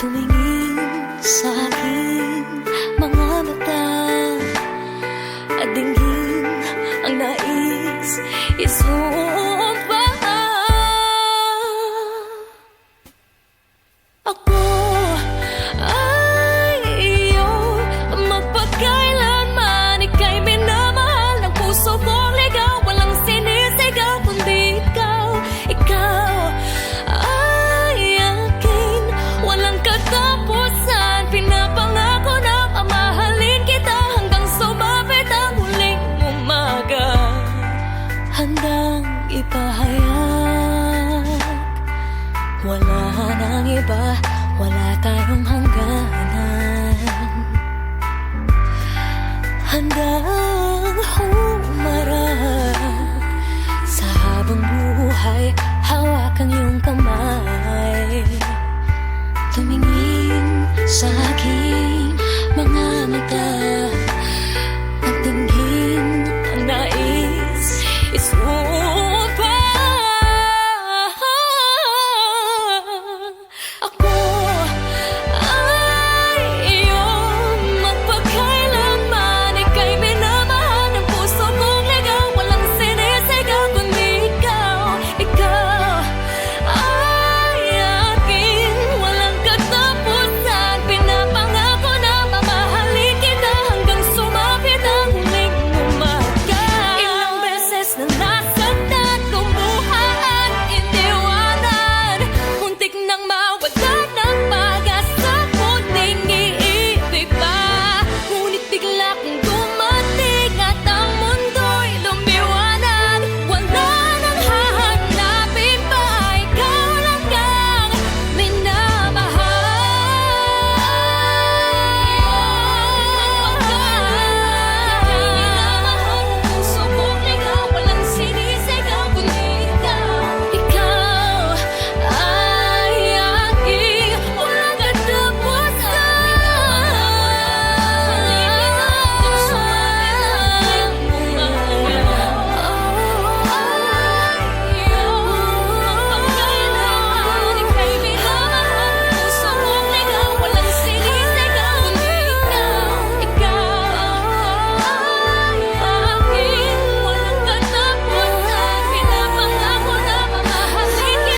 Tumingin sa aking mga mata at dinggin ang nais isuot pa. Ako ay iyo magpakailanman, ika'y minamahal ng puso kong ligaw. Walang sinisigaw kundi ikaw, ikaw ay akin, walang katapusan. Pinapangako na mamahalin kita hanggang sumapit ang huling umaga. Handang ipahayag, wala nang iba, wala tayong hangganan. Handang humarap sa habang buhay, hawak ang iyong kamay. Tumingin sa aking mga mata